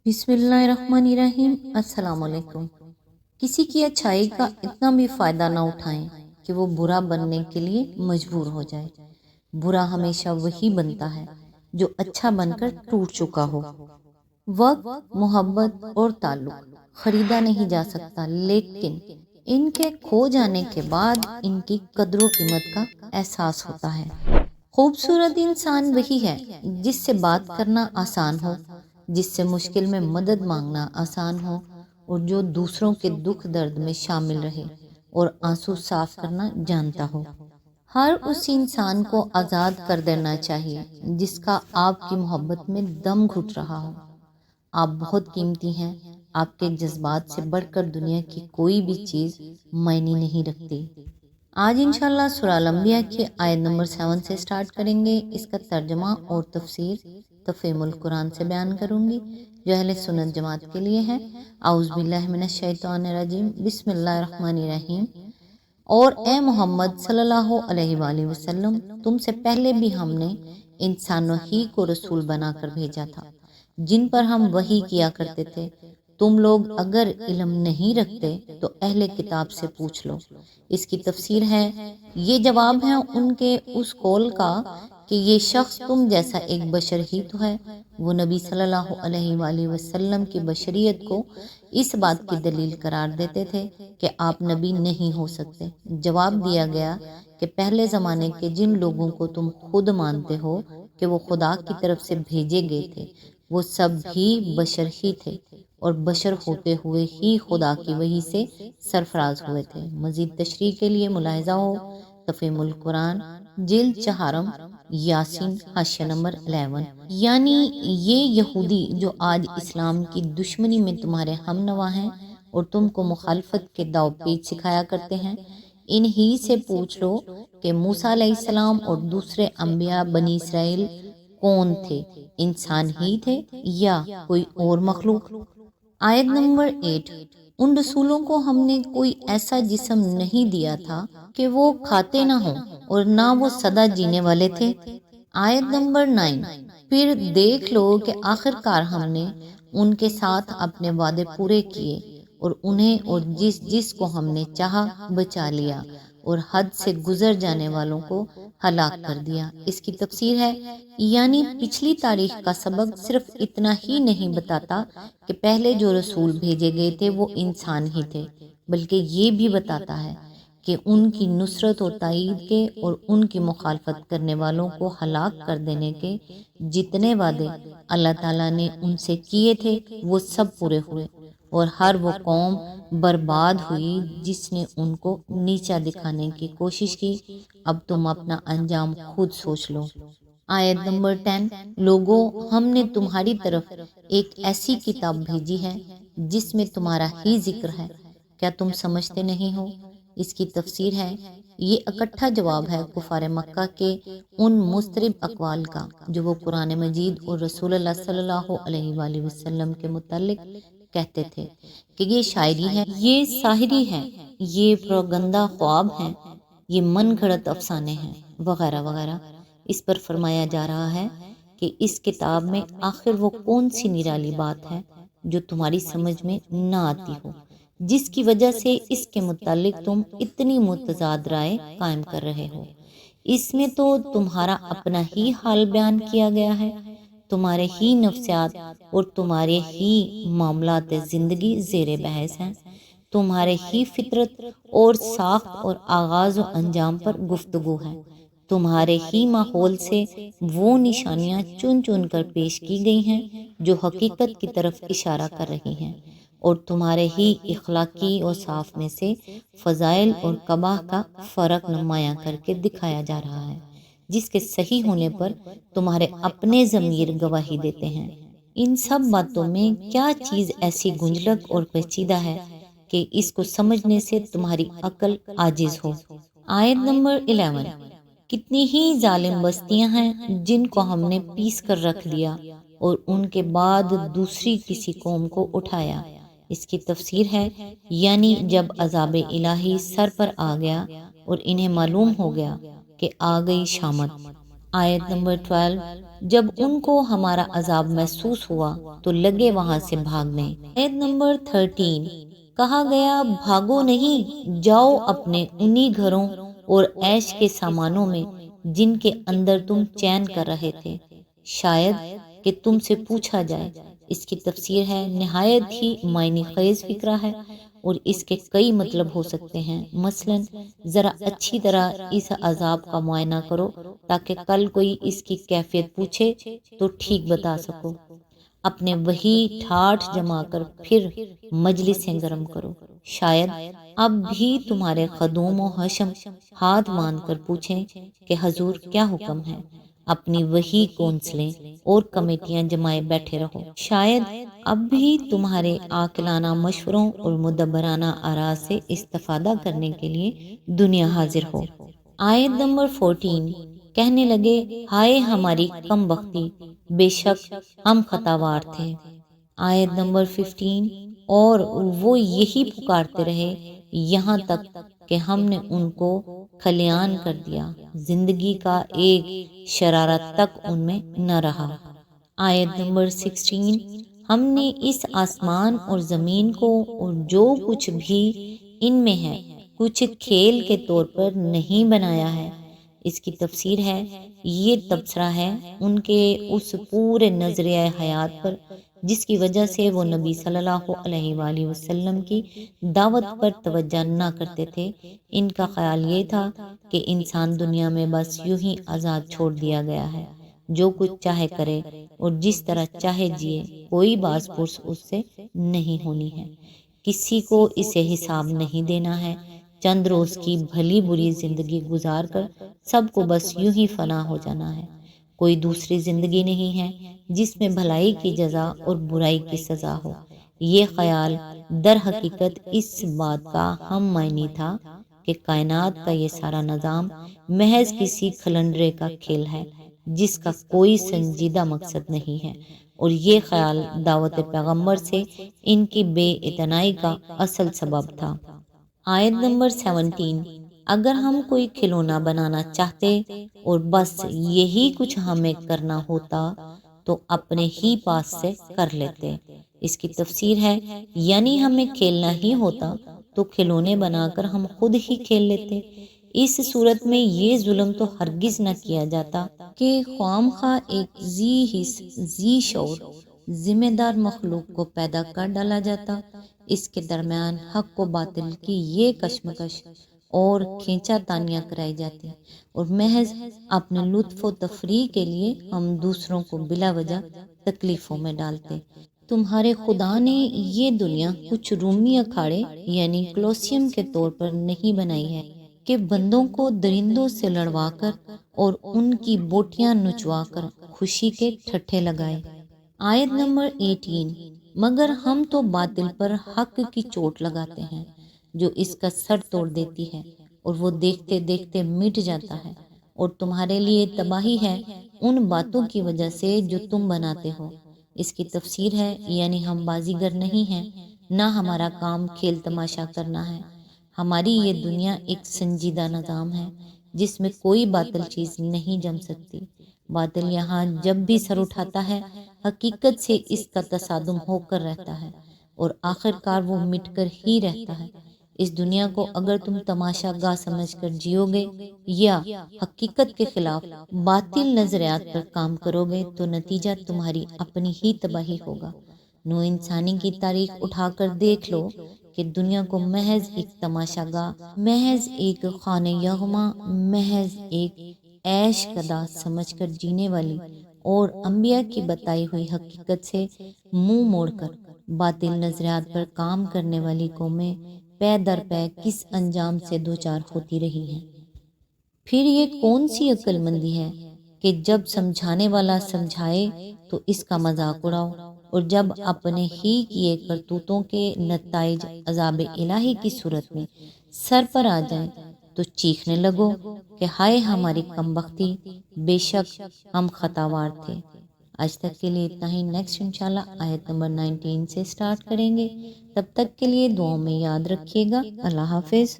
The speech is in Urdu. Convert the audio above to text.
بسم اللہ الرحمن الرحیم۔ السلام علیکم۔ کسی کی اچھائی کا اتنا بھی فائدہ نہ اٹھائیں کہ وہ برا بننے کے لیے مجبور ہو جائے۔ برا ہمیشہ وہی بنتا ہے جو اچھا بن کر ٹوٹ چکا ہو۔ وقت، محبت اور تعلق خریدا نہیں جا سکتا، لیکن ان کے کھو جانے کے بعد ان کی قدر و قیمت کا احساس ہوتا ہے۔ خوبصورت انسان وہی ہے جس سے بات کرنا آسان ہو، جس سے مشکل میں مدد مانگنا آسان ہو، اور جو دوسروں کے دکھ درد میں شامل رہے اور آنسو صاف کرنا جانتا ہو۔ ہر اس انسان کو آزاد کر دینا چاہیے جس کا آپ کی محبت میں دم گھٹ رہا ہو۔ آپ بہت قیمتی ہیں، آپ کے جذبات سے بڑھ کر دنیا کی کوئی بھی چیز معنی نہیں رکھتی۔ آج انشاءاللہ سورہ الانبیاء کی آیت نمبر 7 سے سٹارٹ کریں گے۔ اس کا ترجمہ اور تفسیر تفہیم القرآن سے بیان کروں گی جو اہل سنت جماعت کے لیے ہے۔ اعوذ باللہ من الشیطان الرجیم، بسم اللہ الرحمن الرحیم۔ اور اے محمد صلی اللہ علیہ وآلہ وسلم، تم سے پہلے بھی ہم نے انسانوں ہی کو رسول بنا کر بھیجا تھا جن پر ہم وحی کیا کرتے تھے۔ تم لوگ اگر علم نہیں رکھتے تو اہل کتاب سے پوچھ لو۔ اس کی تفسیر ہے، یہ جواب ہے ان کے اس قول کا کہ یہ شخص تم جیسا ایک بشر ہی تو ہے۔ وہ نبی صلی اللہ علیہ وآلہ وسلم کی بشریت کو اس بات کی دلیل قرار دیتے تھے کہ آپ نبی نہیں ہو سکتے۔ جواب دیا گیا کہ پہلے زمانے کے جن لوگوں کو تم خود مانتے ہو کہ وہ خدا کی طرف سے بھیجے گئے تھے، وہ سب بھی بشر ہی تھے اور بشر ہوتے ہوئے ہی خدا کی وحی سے سرفراز ہوئے تھے۔ مزید تشریح کے لیے ملاحظہ ہو تفہیم القرآن جلد 4 یاسین حاشیہ نمبر 11۔ یعنی یہ یہودی جو آج اسلام کی دشمنی میں تمہارے ہم نوا ہیں اور تم کو مخالفت کے داؤ پیچ سکھایا کرتے ہیں، انہی سے پوچھ لو کہ موسیٰ علیہ السلام اور دوسرے انبیاء بنی اسرائیل کون تھے، انسان ہی تھے یا کوئی اور مخلوق؟ آیت نمبر 8۔ ان رسولوں کو ہم نے کوئی ایسا جسم نہیں دیا تھا کہ وہ کھاتے نہ ہوں اور نہ وہ سدا جینے والے تھے۔ آیت نمبر 9۔ پھر دیکھ لو کہ آخرکار ہم نے ان کے ساتھ اپنے وعدے پورے کیے اور انہیں اور جس کو ہم نے چاہا بچا لیا اور حد سے گزر جانے والوں کو ہلاک کر دیا۔ اس کی تفسیر ہے، یعنی پچھلی تاریخ کا سبق صرف اتنا ہی نہیں بتاتا کہ پہلے جو رسول بھیجے گئے تھے وہ انسان ہی تھے، بلکہ یہ بھی بتاتا ہے کہ ان کی نصرت و تائید کے اور ان کی مخالفت کرنے والوں کو ہلاک کر دینے کے جتنے وعدے اللہ تعالیٰ نے ان سے کیے تھے وہ سب پورے ہوئے، اور ہر وہ قوم برباد ہوئی جس نے ان کو نیچا دکھانے کی کوشش کی۔ اب تم اپنا انجام خود سوچ لو۔ آیت نمبر 10۔ لوگوں، ہم نے تمہاری طرف ایک ایسی کتاب بھیجی ہے جس میں تمہارا ہی ذکر ہے، کیا تم سمجھتے نہیں ہو؟ اس کی تفسیر ہے، یہ اکٹھا جواب ہے کفار مکہ کے ان مضطرب اقوال کا جو وہ قرآن مجید اور رسول اللہ صلی اللہ علیہ وآلہ وسلم کے متعلق کہتے تھے کہ یہ شاعری ہے، یہ ساحری ہے، یہ پروگندا خواب ہیں، یہ من گھڑت افسانے ہیں، وغیرہ وغیرہ۔ اس پر فرمایا جا رہا ہے کہ اس کتاب میں آخر وہ کون سی نرالی بات ہے جو تمہاری سمجھ میں نہ آتی ہو، جس کی وجہ سے اس کے متعلق تم اتنی متضاد رائے قائم کر رہے ہو۔ اس میں تو تمہارا اپنا ہی حال بیان کیا گیا ہے، تمہارے ہی نفسیات اور تمہارے ہی معاملات زندگی زیر بحث ہیں، تمہارے ہی فطرت اور ساخت اور آغاز و انجام پر گفتگو ہے، تمہارے ہی ماحول سے وہ نشانیاں چن چن کر پیش کی گئی ہیں جو حقیقت کی طرف اشارہ کر رہی ہیں، اور تمہارے ہی اخلاقی اوصاف میں سے فضائل اور قباح کا فرق نمایاں کر کے دکھایا جا رہا ہے، جس کے صحیح ہونے پر تمہارے اپنے ضمیر گواہی دیتے ہیں۔ ان سب باتوں میں کیا چیز ایسی گنجلک اور پیچیدہ ہے کہ اس کو سمجھنے سے تمہاری عقل عاجز ہو؟ آیت نمبر 11۔ کتنی ہی ظالم بستیاں ہیں جن کو ہم نے پیس کر رکھ لیا اور ان کے بعد دوسری کسی قوم کو اٹھایا۔ اس کی تفسیر ہے، یعنی جب عذاب الہی سر پر آ گیا اور انہیں معلوم ہو گیا کہ آ گئی شامت، آیت نمبر 12، جب ان کو ہمارا عذاب محسوس ہوا تو لگے وہاں سے بھاگنے۔ آیت نمبر 13، کہا گیا بھاگو نہیں، جاؤ اپنے انہی گھروں اور عیش کے سامانوں میں جن کے اندر تم چین کر رہے تھے، شاید کہ تم سے پوچھا جائے۔ اس کی تفسیر ہے، نہایت ہی معنی خیز فکرہ ہے اور اس کے کئی مطلب ہو سکتے ہیں۔ مثلاً ذرا اچھی طرح اس عذاب کا معائنہ کرو تاکہ کل کوئی اس کی کیفیت پوچھے تو ٹھیک بتا سکو۔ اپنے وہی ٹھاٹھ جما کر پھر مجلسیں گرم کرو، شاید اب بھی تمہارے خدوم و حشم ہاتھ باندھ کر پوچھیں کہ حضور کیا حکم ہے۔ اپنی وہی کونسلیں اور کمیٹیاں جمائے بیٹھے رہو، شاید اب بھی تمہارے عاقلانہ مشوروں اور مدبرانہ آراء سے استفادہ کرنے کے لیے دنیا حاضر ہو۔ آیت نمبر 14، کہنے لگے ہائے ہماری کم بختی، بے شک ہم خطاوار تھے۔ آیت نمبر 15، اور وہ یہی پکارتے رہے یہاں تک کہ ہم نے ان کو کھلیان کر دیا، زندگی کا ایک شرارت تک ان میں نہ رہا۔ آیت نمبر 16، ہم نے اس آسمان اور زمین کو اور جو کچھ بھی ان میں ہے کچھ کھیل کے طور پر نہیں بنایا ہے۔ اس کی تفسیر ہے، یہ تبصرہ ہے ان کے اس پورے نظریہ حیات پر جس کی وجہ سے وہ نبی صلی اللہ علیہ وآلہ وسلم کی دعوت پر توجہ نہ کرتے تھے۔ ان کا خیال یہ تھا کہ انسان دنیا میں بس یوں ہی آزاد چھوڑ دیا گیا ہے، جو کچھ چاہے کرے اور جس طرح چاہے جیے، کوئی باز پرس اس سے نہیں ہونی ہے، کسی کو اسے حساب نہیں دینا ہے، چند روز کی بھلی بری زندگی گزار کر سب کو بس یوں ہی فنا ہو جانا ہے، کوئی دوسری زندگی نہیں ہے جس میں بھلائی کی جزا اور برائی کی سزا ہو۔ یہ خیال در حقیقت اس بات کا ہم معنی تھا کہ کائنات کا یہ سارا نظام محض کسی کھلنڈرے کا کھیل ہے جس کا کوئی سنجیدہ مقصد نہیں ہے، اور یہ خیال دعوت پیغمبر سے ان کی بے اعتنائی کا اصل سبب تھا۔ آیت نمبر 17، اگر ہم کوئی کھلونا بنانا چاہتے اور بس یہی کچھ ہمیں کرنا ہوتا تو اپنے ہی پاس سے کر لیتے۔ اس کی تفسیر ہے، یعنی ہمیں کھیلنا ہی ہوتا تو کھلونے بنا کر ہم خود ہی کھیل لیتے۔ اس صورت میں یہ ظلم تو ہرگز نہ کیا جاتا کہ خواہ خواہ ایک ذی حس ذی شعور ذمہ دار مخلوق کو پیدا کر ڈالا جاتا۔ اس کے درمیان حق و باطل کی یہ کشمکش اور کھینچا تانیاں کرائی جاتی اور محض اپنے لطف و تفریح کے لیے ہم دوسروں کو بلا وجہ تکلیفوں میں ڈالتے۔ تمہارے خدا نے یہ دنیا کچھ رومی اکھاڑے یعنی کولوسیم کے طور پر نہیں بنائی ہے کہ بندوں کو درندوں سے لڑوا کر اور ان کی بوٹیاں نچوا کر خوشی کے ٹھٹھے لگائے۔ آیت نمبر 18، مگر ہم تو باطل پر حق کی چوٹ لگاتے ہیں جو اس کا سر توڑ دیتی ہے اور وہ دیکھتے دیکھتے مٹ جاتا ہے، اور تمہارے لیے تباہی ہے ان باتوں کی وجہ سے جو تم بناتے ہو۔ اس کی تفسیر ہے، یعنی ہم بازیگر نہیں ہیں، نہ ہمارا کام کھیل تماشا کرنا ہے، ہماری یہ دنیا ایک سنجیدہ نظام ہے جس میں کوئی باطل چیز نہیں جم سکتی۔ باطل یہاں جب بھی سر اٹھاتا ہے حقیقت سے اس کا تصادم ہو کر رہتا ہے اور آخر کار وہ مٹ کر ہی رہتا ہے۔ اس دنیا کو اگر تم تماشا گاہ سمجھ کر جیو گے یا حقیقت کے خلاف باطل نظریات پر کام کرو گے تو نتیجہ تمہاری اپنی ہی تباہی ہوگا۔ نو انسانی کی تاریخ اٹھا کر دیکھ لو کہ دنیا کو محض ایک تماشا گاہ، محض ایک خانہ یغما، محض ایک عیش کدا سمجھ کر جینے والی اور انبیاء کی بتائی ہوئی حقیقت سے منہ موڑ کر باطل نظریات پر کام کرنے والی قومیں پے در پے کس انجام سے دوچار ہوتی رہی ہیں۔ پھر یہ کون سی عقل مندی ہے کہ جب سمجھانے والا سمجھائے تو اس کا مذاق اڑاؤ، اور جب اپنے ہی کیے کرتوتوں کے نتائج عذاب الہی کی صورت میں سر پر آ جائیں تو چیخنے لگو کہ ہائے ہماری کم بختی، بے شک ہم خطاوار تھے۔ آج تک کے لیے اتنا ہی، نیکسٹ انشاءاللہ آیت نمبر 19 سے سٹارٹ کریں گے۔ تب تک کے لیے دعاؤں میں یاد رکھیے گا۔ اللہ حافظ۔